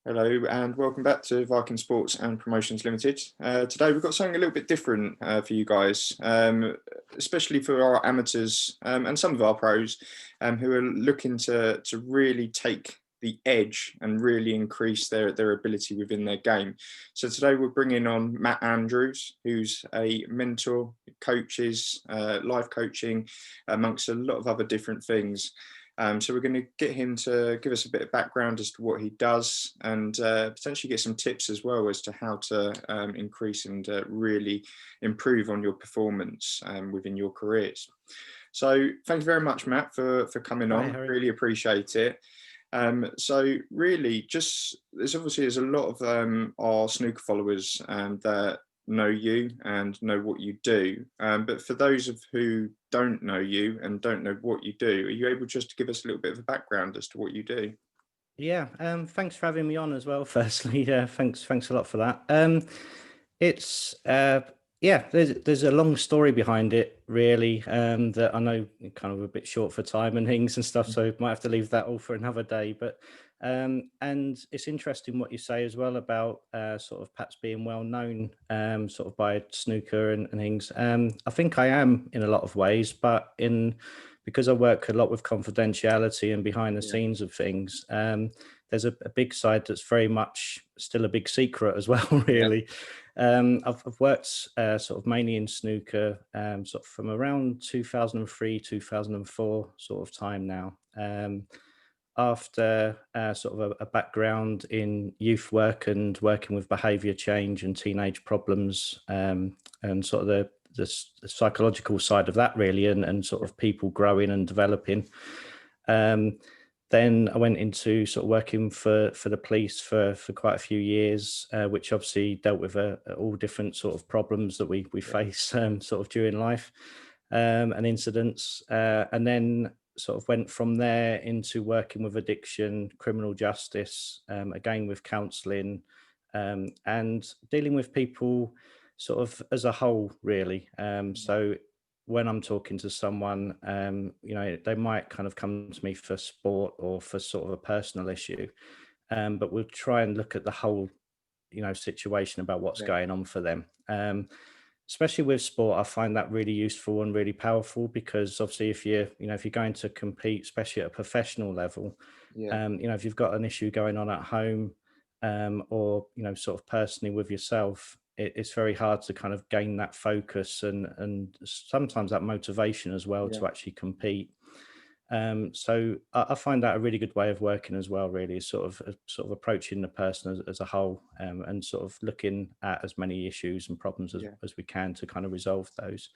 Hello and welcome back to Viking Sports and Promotions Limited. Today we've got something a little bit different for you guys, especially for our amateurs and some of our pros who are looking to really take the edge and really increase their ability within their game. So today we're bringing on Matt Andrews, who's a mentor, coaches, life coaching, amongst a lot of other different things. So we're going to get him to give us a bit of background as to what he does and potentially get some tips as well as to how to increase and really improve on your performance within your careers. So thank you very much, Matt, for coming Hi, on. Harry. Really appreciate it. So really there's a lot of our snooker followers that know you and know what you do. But for those of who don't know you and don't know what you do, are you able just to give us a little bit of a background as to what you do? Yeah, thanks for having me on as well. Firstly, thanks a lot for that. It's yeah, there's a long story behind it, really. That I know kind of a bit short for time and things and stuff, so might have to leave that all for another day. But and it's interesting what you say as well about sort of perhaps being well known, sort of by snooker and things. I think I am in a lot of ways, but because I work a lot with confidentiality and behind the Yeah, scenes of things, there's a big side that's very much still a big secret as well, yeah, really. I've worked sort of mainly in snooker, sort of from around 2003, 2004 sort of time now. After sort of a background in youth work and working with behaviour change and teenage problems, and sort of the psychological side of that, really, and sort yeah, of people growing and developing. Um, then I went into sort of working for the police for quite a few years, which obviously dealt with all different sort of problems that we yeah, face sort of during life, and incidents, and then sort of went from there into working with addiction, criminal justice, again with counselling, and dealing with people sort of as a whole, really. So when I'm talking to someone, they might kind of come to me for sport or for sort of a personal issue, but we'll try and look at the whole, situation about what's yeah, going on for them. Especially with sport, I find that really useful and really powerful because obviously, if you're going to compete, especially at a professional level, yeah, if you've got an issue going on at home, or sort of personally with yourself, it's very hard to kind of gain that focus and sometimes that motivation as well yeah, to actually compete. So I find that a really good way of working as well, really, is sort of approaching the person as a whole, and sort of looking at as many issues and problems yeah, as we can to kind of resolve those.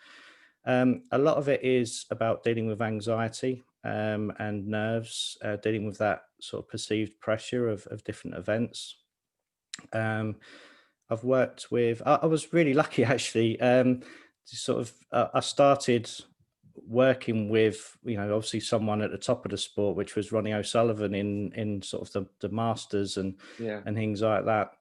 A lot of it is about dealing with anxiety, and nerves, dealing with that sort of perceived pressure of different events. Um, I've worked with. I was really lucky actually. To sort of, I started working with, obviously someone at the top of the sport, which was Ronnie O'Sullivan in sort of the masters yeah, and things like that,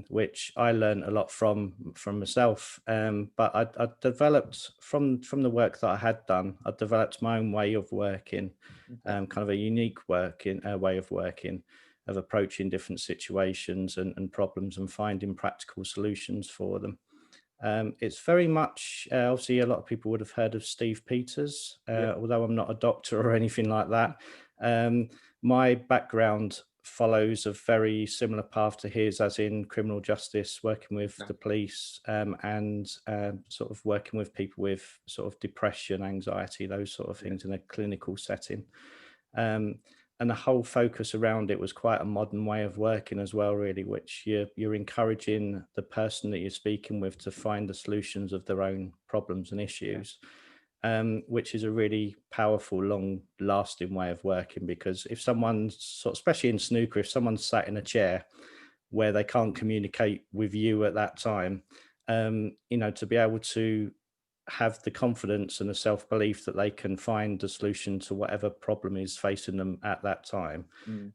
which I learned a lot from myself. But I developed from the work that I had done. I developed my own way of working, okay, kind of a unique working way of working, of approaching different situations and problems and finding practical solutions for them. It's very much, obviously, a lot of people would have heard of Steve Peters, yeah, although I'm not a doctor or anything like that. Um, my background follows a very similar path to his, as in criminal justice, working with okay, the police, and sort of working with people with sort of depression, anxiety, those sort of yeah, things in a clinical setting. Um, and the whole focus around it was quite a modern way of working as well, really, which you're encouraging the person that you're speaking with to find the solutions of their own problems and yeah, issues, which is a really powerful, long lasting way of working. Because if someone's especially in snooker, if someone's sat in a chair where they can't communicate with you at that time, to be able to have the confidence and the self-belief that they can find a solution to whatever problem is facing them at that time, mm,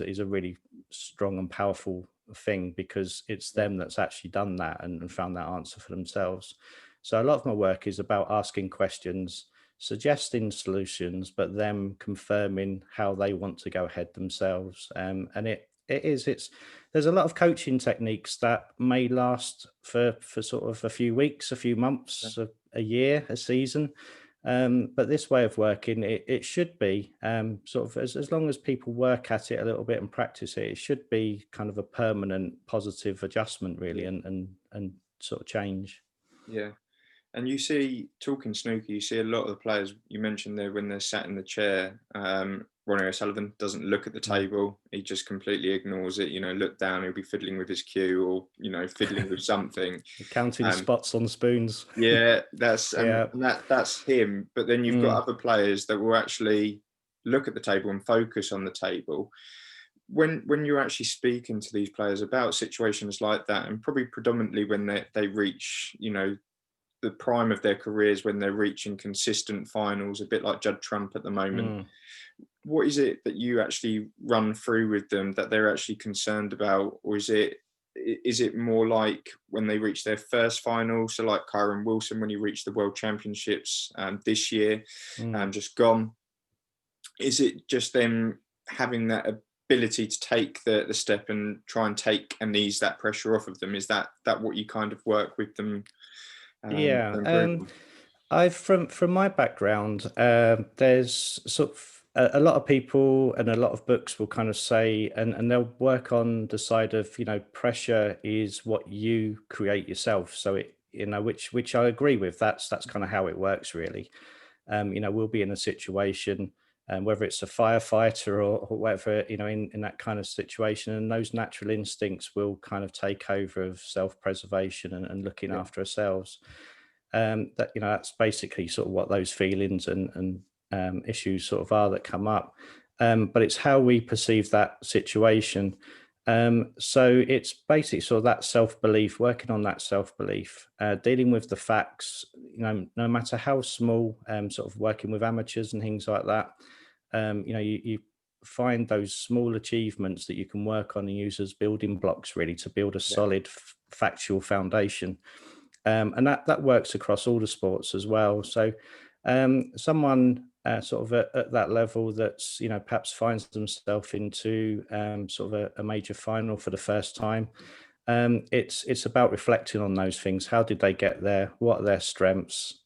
is a really strong and powerful thing, because it's yeah, them that's actually done that and found that answer for themselves. So a lot of my work is about asking questions, suggesting solutions, but them confirming how they want to go ahead themselves. And it is. There's a lot of coaching techniques that may last for sort of a few weeks, a few Yeah. months, a year, a season. But this way of working, it should be sort of as long as people work at it a little bit and practice it, it should be kind of a permanent positive adjustment, really, Yeah. and sort of change. Yeah. And you see, talking snooker, you see a lot of the players you mentioned there when they're sat in the chair. Ronnie O'Sullivan doesn't look at the Mm. table; he just completely ignores it. You know, look down, he'll be fiddling with his cue or fiddling with something. Counting Um, spots on spoons. yeah, that's Yeah. that's him. But then you've got Mm. other players that will actually look at the table and focus on the table. When you're actually speaking to these players about situations like that, and probably predominantly when they reach the prime of their careers, when they're reaching consistent finals, a bit like Judd Trump at the moment. Mm. What is it that you actually run through with them that they're actually concerned about, or is it more like when they reach their first final? So like Kyron Wilson when he reached the World Championships this year, Mm. just gone. Is it just them having that ability to take the step and try and take and ease that pressure off of them? Is that what you kind of work with them Yeah. to improve on? I've from my background, there's sort of a lot of people and a lot of books will kind of say, and they'll work on the side of, pressure is what you create yourself. So it, which I agree with. That's kind of how it works, really. We'll be in a situation, whether it's a firefighter or whatever, in that kind of situation, and those natural instincts will kind of take over of self-preservation and looking Yeah, after ourselves. That's basically sort of what those feelings and issues sort of are that come up. But it's how we perceive that situation. So it's basically sort of that self-belief, working on that self-belief, dealing with the facts, no matter how small, sort of working with amateurs and things like that. You find those small achievements that you can work on and use as building blocks, really, to build a yeah, solid factual foundation. And that works across all the sports as well. So someone sort of at that level that's perhaps finds themselves into sort of a major final for the first time. It's about reflecting on those things. How did they get there? What are their strengths?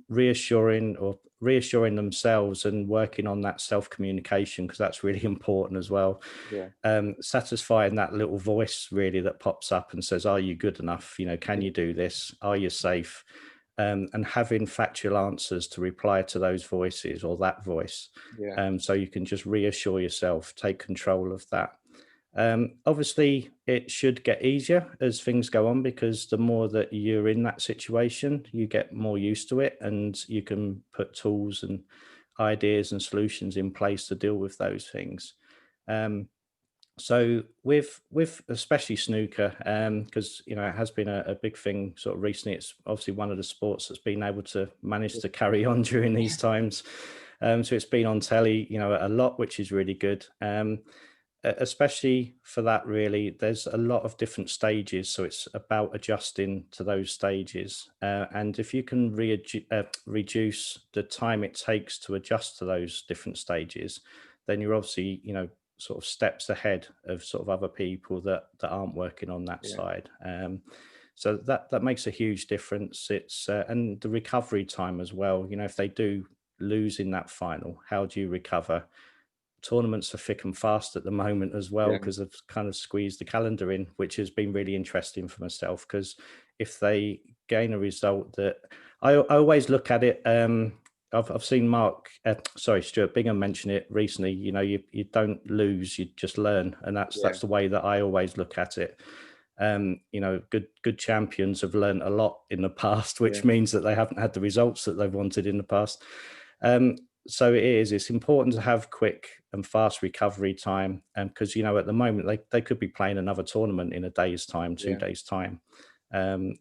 Reassuring themselves and working on that self communication, because that's really important as well. yeah, Satisfying that little voice, really, that pops up and says, are you good enough? Can yeah, you do this? Are you safe? And having factual answers to reply to those voices or that voice. yeah, So you can just reassure yourself, take control of that. Obviously, it should get easier as things go on, because the more that you're in that situation, you get more used to it, and you can put tools and ideas and solutions in place to deal with those things. Um, so with especially snooker, because it has been a big thing sort of recently. It's obviously one of the sports that's been able to manage to carry on during these times. So it's been on telly, a lot, which is really good. Especially for that, really, there's a lot of different stages, so it's about adjusting to those stages. And if you can reduce the time it takes to adjust to those different stages, then you're obviously sort of steps ahead of sort of other people that aren't working on that yeah, side. So that makes a huge difference. It's and the recovery time as well. If they do lose in that final, how do you recover? Tournaments are thick and fast at the moment as well, yeah, because I've kind of squeezed the calendar in, which has been really interesting for myself. Because if they gain a result that I always look at it, I've seen Stuart Bingham mention it recently. You don't lose, you just learn, and yeah, that's the way that I always look at it. Good champions have learned a lot in the past, yeah, which means that they haven't had the results that they've wanted in the past. Um, so it's important to have quick and fast recovery time, because at the moment they could be playing another tournament in a day's time, two yeah, days time.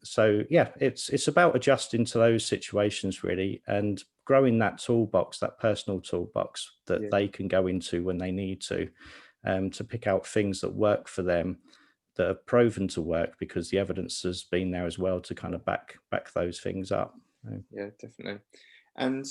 So yeah, it's about adjusting to those situations, really, and growing that toolbox, that personal toolbox that yeah, they can go into when they need to pick out things that work for them, that are proven to work, because the evidence has been there as well to kind yeah, of back those things up. yeah, definitely. And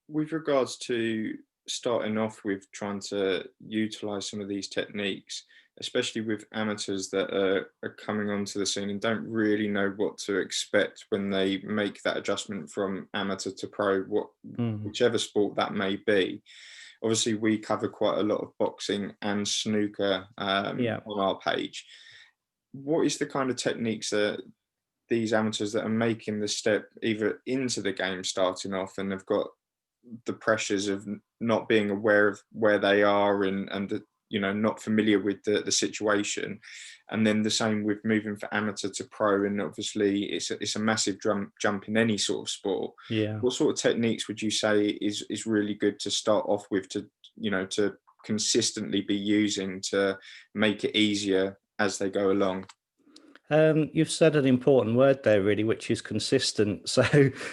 with regards to starting off with trying to utilize some of these techniques, especially with amateurs that are coming onto the scene and don't really know what to expect when they make that adjustment from amateur to pro, Mm, whichever sport that may be. Obviously, we cover quite a lot of boxing and snooker yeah. on our page. What is the kind of techniques that these amateurs that are making the step either into the game starting off and have got the pressures of not being aware of where they are and not familiar with the situation, and then the same with moving from amateur to pro, and obviously it's a massive jump in any sort of sport. Yeah. What sort of techniques would you say is really good to start off with, to consistently be using to make it easier as they go along? You've said an important word there, really, which is consistent. So,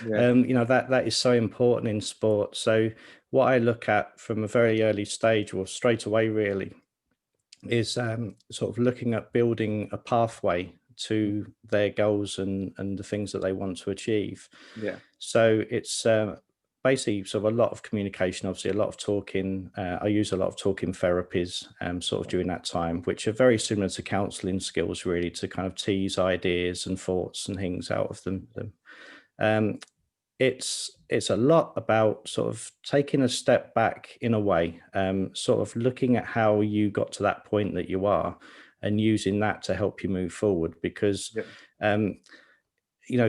Yeah, that is so important in sport. So, what I look at from a very early stage, or straight away, really, is sort of looking at building a pathway to their goals and the things that they want to achieve. yeah, So it's basically sort of a lot of communication, obviously a lot of talking. I use a lot of talking therapies sort of during that time, which are very similar to counselling skills, really, to kind of tease ideas and thoughts and things out of them. Um, it's a lot about sort of taking a step back in a way, sort of looking at how you got to that point that you are, and using that to help you move forward. Because yeah, um,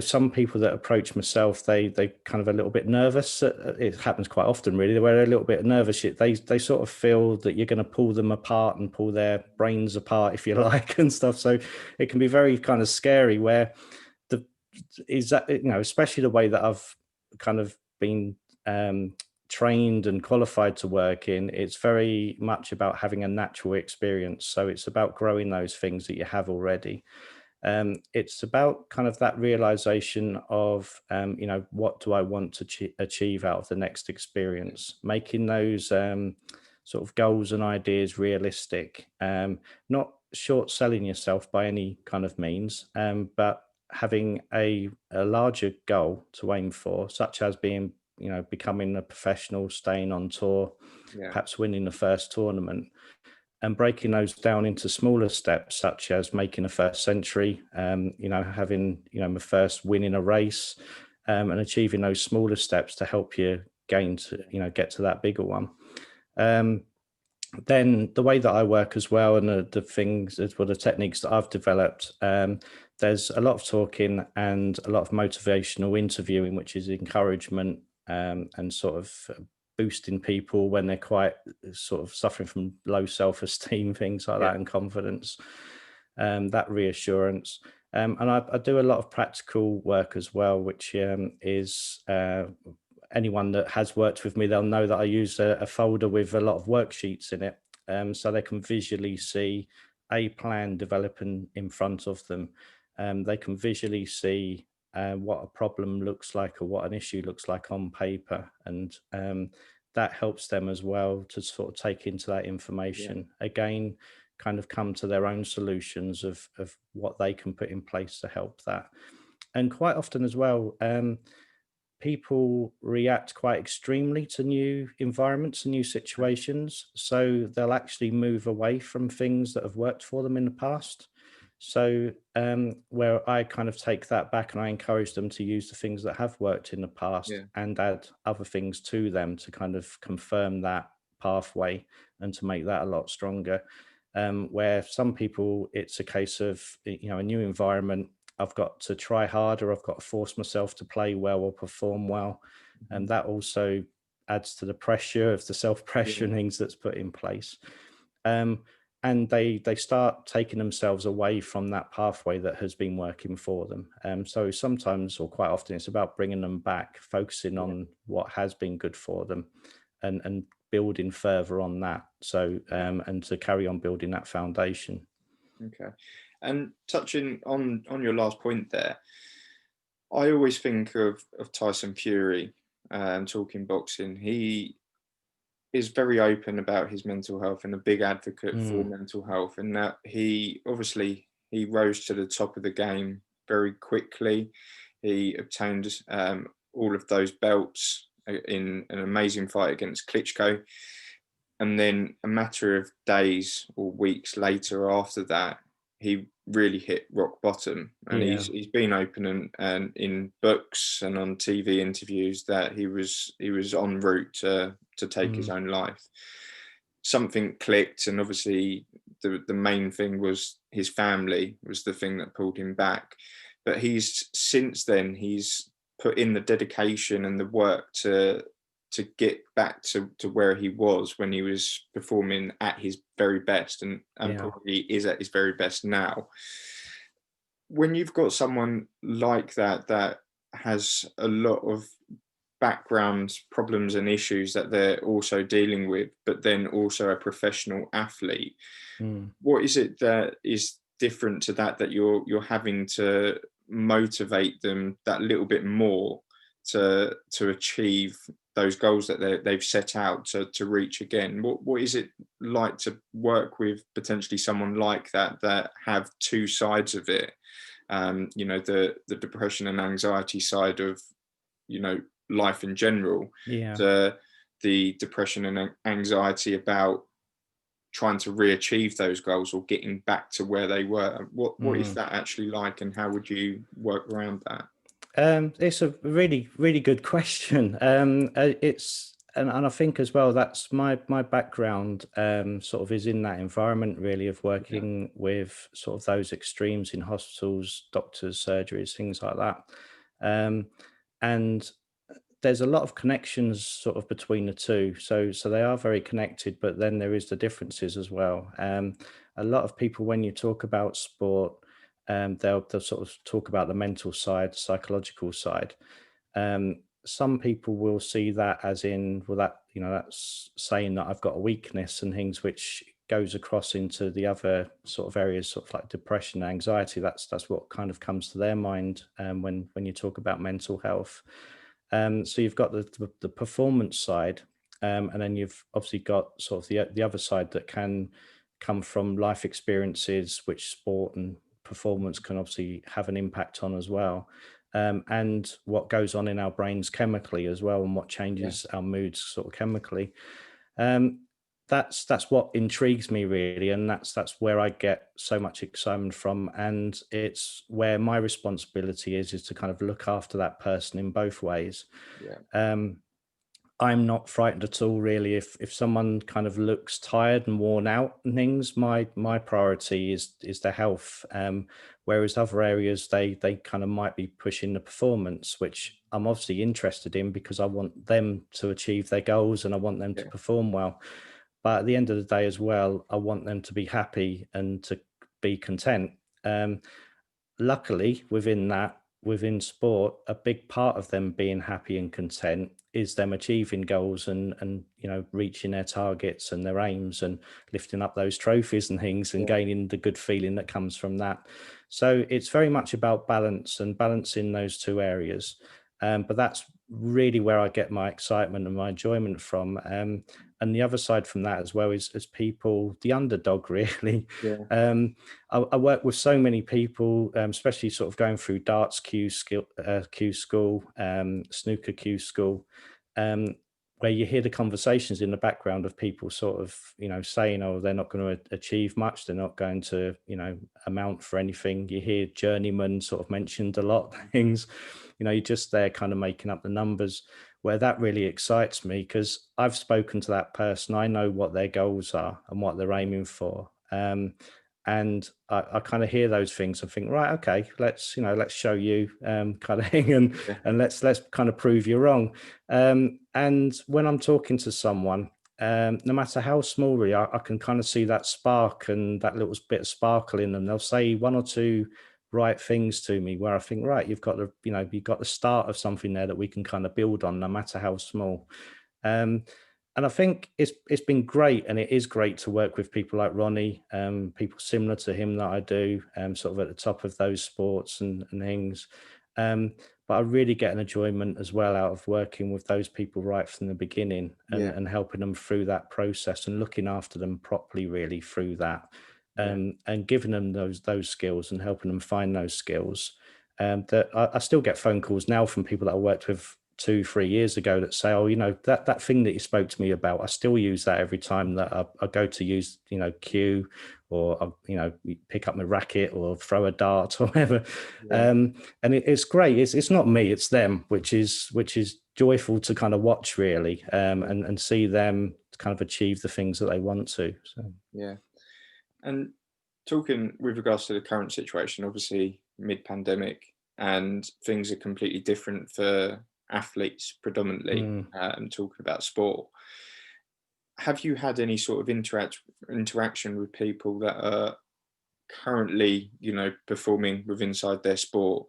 some people that approach myself, they kind of a little bit nervous. It happens quite often, really, where they're a little bit nervous. They sort of feel that you're going to pull them apart and pull their brains apart, if you like, and stuff. So it can be very kind of scary. Where the is that, especially the way that I've kind of been trained and qualified to work in, it's very much about having a natural experience. So it's about growing those things that you have already. It's about kind of that realization of, what do I want to achieve out of the next experience, making those sort of goals and ideas realistic, not short selling yourself by any kind of means, but having a larger goal to aim for, such as being, becoming a professional, staying on tour, yeah, perhaps winning the first tournament, and breaking those down into smaller steps, such as making a first century, having, my first win in a race, and achieving those smaller steps to help you gain to, get to that bigger one. Um, then the way that I work as well, and the things, well, the techniques that I've developed, there's a lot of talking and a lot of motivational interviewing, which is encouragement, and sort of boosting people when they're quite sort of suffering from low self-esteem, things like yeah, that, and confidence, that reassurance. And I do a lot of practical work as well, which is anyone that has worked with me, they'll know that I use a folder with a lot of worksheets in it, so they can visually see a plan developing in front of them. They can visually see what a problem looks like or what an issue looks like on paper, and that helps them as well to sort of take into that yeah, information again, kind of come to their own solutions of what they can put in place to help that. And quite often as well, people react quite extremely to new environments and new situations. So they'll actually move away from things that have worked for them in the past. So, where I kind of take that back and I encourage them to use the things that have worked in the past yeah, and add other things to them to kind of confirm that pathway and to make that a lot stronger. Where some people, it's a case of, a new environment, I've got to try harder, I've got to force myself to play well or perform well. And mhm, that also adds to the pressure of the self pressure yeah, and things that's put in place. Um, and they start taking themselves away from that pathway that has been working for them. So sometimes, or quite often, it's about bringing them back, focusing yeah, on what has been good for them, and building further on that. So yeah. and to carry on building that foundation. Okay. And touching on your last point there, I always think of Tyson Fury, talking boxing. He is very open about his mental health and a big advocate for Mm, mental health, and that he rose to the top of the game very quickly. He obtained all of those belts in an amazing fight against Klitschko. and then a matter of days or weeks later after that, he really hit rock bottom. And Yeah. he's been open and in books and on TV interviews that he was en route to take his Mm. own life. Something clicked, and obviously the main thing was his family was the thing that pulled him back. But he's since then he's put in the dedication and the work to get back to where he was when he was performing at his very best, and Yeah. probably is at his very best now. When you've got someone like that that has a lot of background problems and issues that they're also dealing with, but then also a professional athlete, Mm. what is it that is different to that that you're having to motivate them that little bit more to achieve those goals that they've set out to reach again? What is it like to work with potentially someone like that that have two sides of it? You know, the depression and anxiety side of, you know, life in general, Yeah. the depression and anxiety about trying to re-achieve those goals or getting back to where they were. What is Mm. that actually like, and how would you work around that? It's a really, really good question. It's and I think as well that's my background. Sort of is in that environment really of Yeah, working with sort of those extremes in hospitals, doctors, surgeries, things like that. Um, and there's a lot of connections sort of between the two. So they are very connected, but then there is the differences as well. A lot of people, when you talk about sport, they'll sort of talk about the mental side, psychological side. Some people will see that as in, well, that that's saying that I've got a weakness and things, which goes across into the other sort of areas, sort of like depression, anxiety. That's what kind of comes to their mind when you talk about mental health. So you've got the performance side, and then you've obviously got sort of the other side that can come from life experiences, which sport and performance can obviously have an impact on as well, and what goes on in our brains chemically as well, and what yeah, changes our moods sort of chemically. Um, that's what intrigues me really, and that's where I get so much excitement from, and it's where my responsibility is to kind of look after that person in both ways. yeah, Um, I'm not frightened at all, really. If someone kind of looks tired and worn out and things, my priority is their health. Whereas other areas, they kind of might be pushing the performance, which I'm obviously interested in because I want them to achieve their goals and I want them to yeah, perform well. But at the end of the day, as well, I want them to be happy and to be content. Um, Luckily within that, within sport, a big part of them being happy and content is them achieving goals and reaching their targets and their aims and lifting up those trophies and things and yeah, gaining the good feeling that comes from that. So it's very much about balance and balancing those two areas. But that's really where I get my excitement and my enjoyment from. And the other side from that as well is as people, the underdog really. yeah, I work with so many people, especially sort of going through darts Q school, snooker Q school, um, where you hear the conversations in the background of people sort of, saying, oh, they're not going to achieve much. They're not going to, amount for anything. You hear journeyman sort of mentioned a lot of things, you're just there kind of making up the numbers, where that really excites me because I've spoken to that person. I know what their goals are and what they're aiming for. And I kind of hear those things and think, right, okay, let's show you, kind of thing, yeah, and let's kind of prove you wrong. And when I'm talking to someone, no matter how small, really, I can kind of see that spark and that little bit of sparkle in them. They'll say one or two right things to me where I think, right, you've got the start of something there that we can kind of build on, no matter how small. Um, and I think it's been great, and it is great to work with people like Ronnie, people similar to him that I do, sort of at the top of those sports and things. But I really get an enjoyment as well out of working with those people right from the beginning yeah, and helping them through that process and looking after them properly, really through that, yeah, and giving them those skills and helping them find those skills. That I still get phone calls now from people that I worked with 2-3 years ago that say, oh, that thing that you spoke to me about, I still use that every time that I go to use, cue, or pick up my racket or throw a dart or whatever. Yeah, And it's great. It's not me, it's them, which is joyful to kind of watch, really, yeah, and see them kind of achieve the things that they want to. So yeah. And talking with regards to the current situation, obviously mid-pandemic, and things are completely different for athletes predominantly, mm, and talking about sport. Have you had any sort of interaction with people that are currently, performing with inside their sport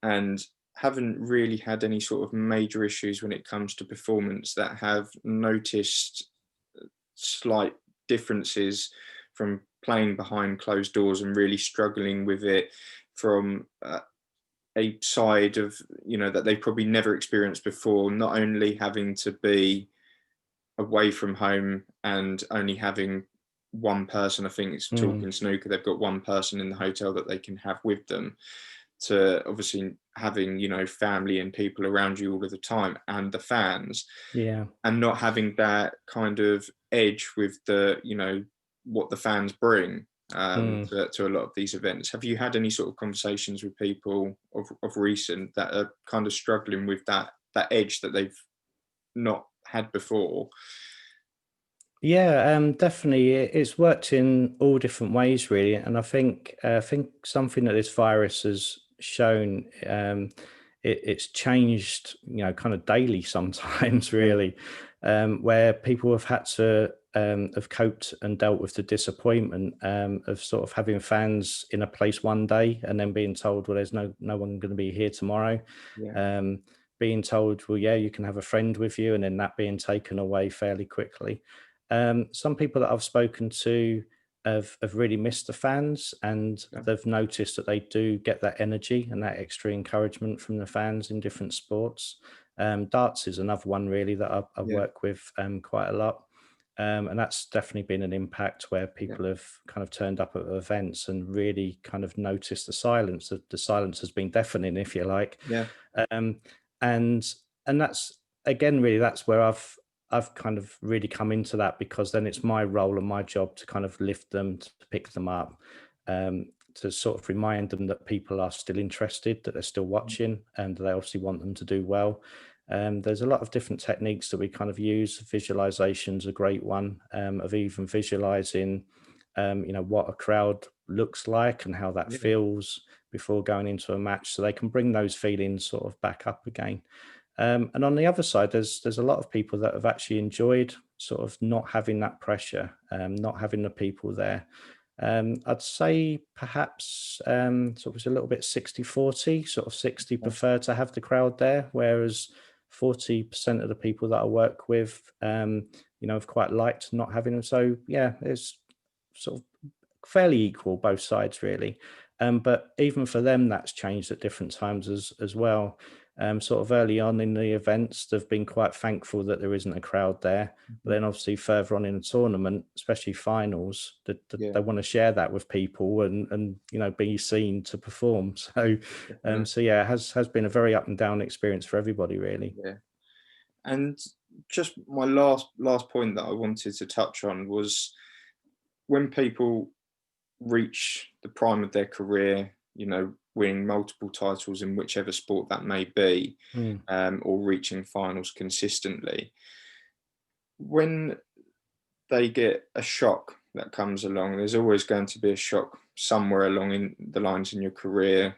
and haven't really had any sort of major issues when it comes to performance, that have noticed slight differences from playing behind closed doors and really struggling with it from a side of, that they probably never experienced before, not only having to be away from home and only having one person, I think it's mm, talking snooker, they've got one person in the hotel that they can have with them, to obviously having, family and people around you all of the time and the fans, yeah. and not having that kind of edge with the, what the fans bring, Mm. to a lot of these events. Have you had any sort of conversations with people of recent that are kind of struggling with that edge that they've not had before? Yeah, definitely. It's worked in all different ways, really, and I think something that this virus has shown, it's changed, kind of daily sometimes, Yeah, really, where people have had to have coped and dealt with the disappointment of sort of having fans in a place one day and then being told, well, there's no one going to be here tomorrow. yeah, Um, Being told, well, yeah, you can have a friend with you, and then that being taken away fairly quickly. Some people that I've spoken to have really missed the fans, and yeah, they've noticed that they do get that energy and that extra encouragement from the fans in different sports. Darts is another one, really, that I yeah, work with quite a lot. And that's definitely been an impact where yeah, people have kind of turned up at events and really kind of noticed the silence. The silence has been deafening, if you like. yeah, Um, and that's, again, really, that's where I've kind of really come into that, because then it's my role and my job to kind of lift them, to pick them up, to sort of remind them that people are still interested, that they're still watching, and they obviously want them to do well. There's a lot of different techniques that we kind of use. Visualization's a great one, of even visualizing, what a crowd looks like and how that yeah, feels before going into a match, so they can bring those feelings sort of back up again. And on the other side, there's a lot of people that have actually enjoyed sort of not having that pressure, not having the people there. I'd say perhaps sort of it's a little bit 60-40, sort of 60 yeah, prefer to have the crowd there, whereas 40% of the people that I work with, have quite liked not having them. So yeah, it's sort of fairly equal, both sides, really. But even for them, that's changed at different times as well. Sort of early on in the events, they've been quite thankful that there isn't a crowd there. But mhm, then obviously further on in the tournament, especially finals, yeah, they want to share that with people and be seen to perform. definitely, So yeah, it has been a very up and down experience for everybody, really. yeah. And just my last point that I wanted to touch on was, when people reach the prime of their career, winning multiple titles in whichever sport that may be, Mm, or reaching finals consistently, when they get a shock that comes along, there's always going to be a shock somewhere along in the lines in your career.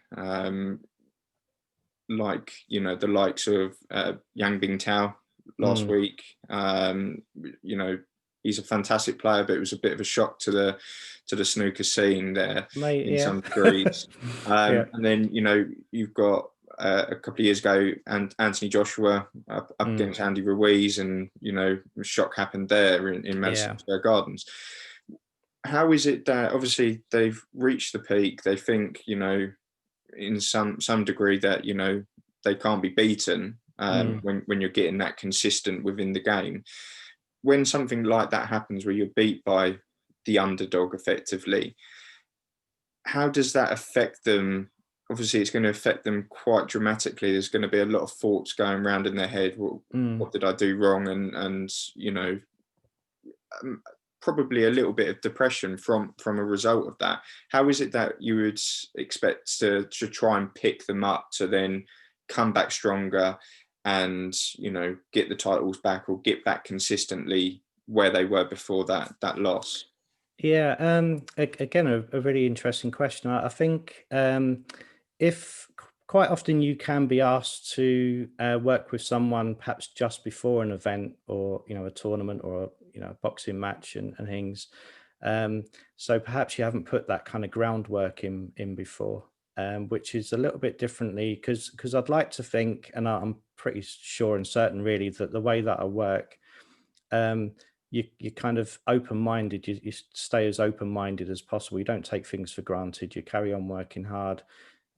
Like, the likes of Yang Bingtao last mm. week. You know, he's a fantastic player, but it was a bit of a shock to the snooker scene there Mate, in yeah. some degrees. Yeah. And then, you've got a couple of years ago, and Anthony Joshua up Mm, against Andy Ruiz, and a shock happened there in Madison yeah. Square Gardens. How is it that obviously they've reached the peak? They think, in some degree, that they can't be beaten, Mm, when you're getting that consistent within the game. When something like that happens, where you're beat by the underdog effectively, how does that affect them obviously it's going to affect them quite dramatically. There's going to be a lot of thoughts going around in their head. Well, Mm. what did I do wrong? And you know, um, probably a little bit of depression from a result of that. How is it that you would expect to try and pick them up to then come back stronger and, you know, get the titles back or get back consistently where they were before that loss? Yeah, again, a really interesting question. I think if quite often you can be asked to work with someone perhaps just before an event or a tournament or a boxing match and things. So perhaps you haven't put that kind of groundwork in before, which is a little bit differently because I'd like to think, and I'm pretty sure and certain really that the way that I work, um, you're kind of open-minded. You stay as open-minded as possible. You don't take things for granted. You carry on working hard,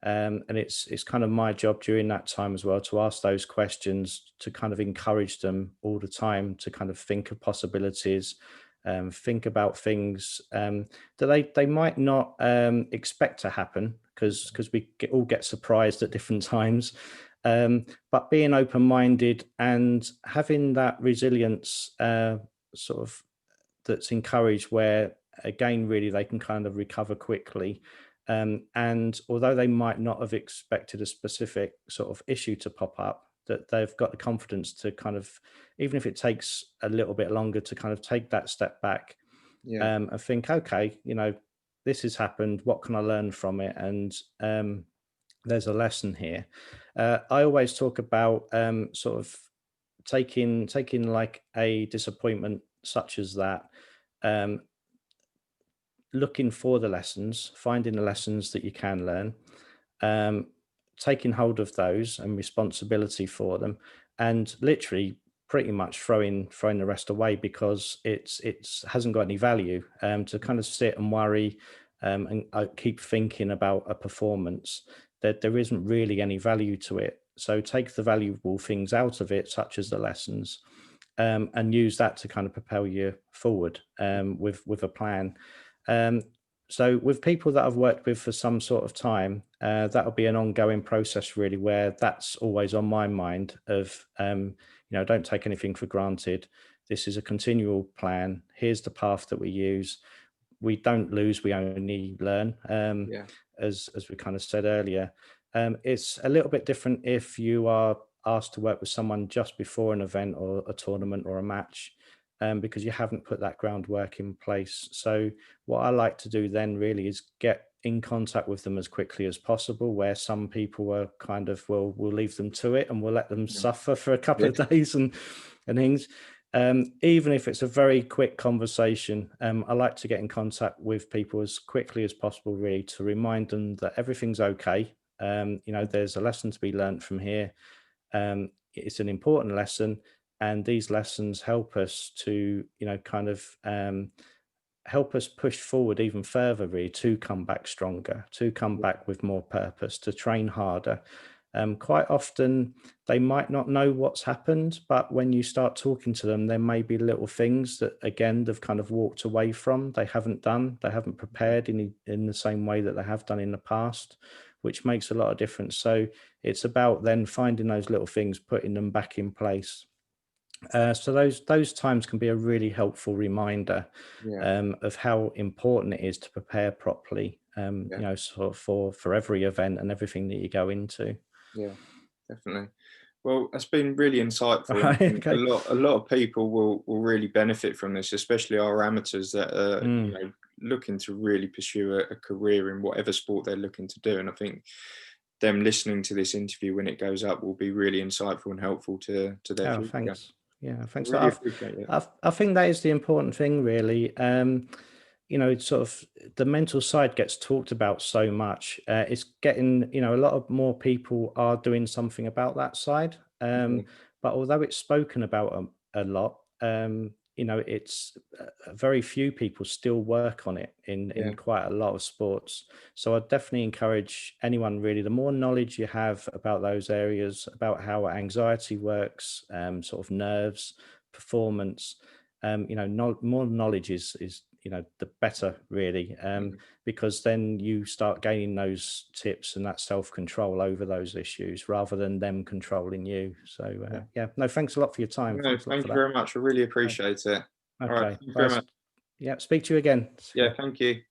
and it's kind of my job during that time as well to ask those questions, to kind of encourage them all the time to kind of think of possibilities, think about things that they might not expect to happen, because all get surprised at different times. But being open-minded and having that resilience, sort of, that's encouraged, where again really they can kind of recover quickly, and although they might not have expected a specific sort of issue to pop up, that they've got the confidence to kind of, even if it takes a little bit longer, to kind of take that step back, Yeah, and think, okay, this has happened, what can I learn from it? And there's a lesson here. I always talk about sort of taking like a disappointment such as that, um, looking for the lessons, finding the lessons that you can learn, um, taking hold of those and responsibility for them, and literally pretty much throwing the rest away, because it's hasn't got any value, to kind of sit and worry, and keep thinking about a performance that there isn't really any value to it. So take the valuable things out of it, such as the lessons, and use that to kind of propel you forward, with a plan. Um, so with people that I've worked with for some sort of time, that'll be an ongoing process really, where that's always on my mind of, don't take anything for granted. This is a continual plan. Here's the path that we use. We don't lose, we only learn. yeah, As we kind of said earlier, it's a little bit different if you are asked to work with someone just before an event or a tournament or a match, because you haven't put that groundwork in place. So what I like to do then really is get in contact with them as quickly as possible, where some people are kind of, well, we'll leave them to it and we'll let them yeah, suffer for a couple yeah, of days and things. Even if it's a very quick conversation, I like to get in contact with people as quickly as possible, really, to remind them that everything's okay. There's a lesson to be learned from here. It's an important lesson, and these lessons help us to, kind of, help us push forward even further, really, to come back stronger, to come back with more purpose, to train harder. Quite often, they might not know what's happened, but when you start talking to them, there may be little things that, again, they've kind of walked away from. They haven't done, they haven't prepared in the same way that they have done in the past, which makes a lot of difference. So it's about then finding those little things, putting them back in place. So those times can be a really helpful reminder, yeah, of how important it is to prepare properly. yeah, Sort of for every event and everything that you go into. yeah, definitely. Well, that's been really insightful, and I Right. think Okay. a lot of people will really benefit from this, especially our amateurs that are, Mm. looking to really pursue a career in whatever sport they're looking to do. And I think them listening to this interview when it goes up will be really insightful and helpful to their Oh, future. thanks. Yeah, I thanks. really appreciate it. I think that is the important thing, really. It's sort of, the mental side gets talked about so much. It's getting, a lot of more people are doing something about that side. Yeah, But although it's spoken about a lot, it's very few people still work on it in yeah, quite a lot of sports. So I definitely encourage anyone, really, the more knowledge you have about those areas, about how anxiety works, sort of nerves, performance, more knowledge is the better, really, because then you start gaining those tips and that self-control over those issues rather than them controlling you. So yeah, no, thanks a lot for your time. No, Thanks a lot thank for you that. very much. I really Okay. appreciate it. All right, Okay. thank you Well, very much. yeah, speak to you again. Yeah, thank you.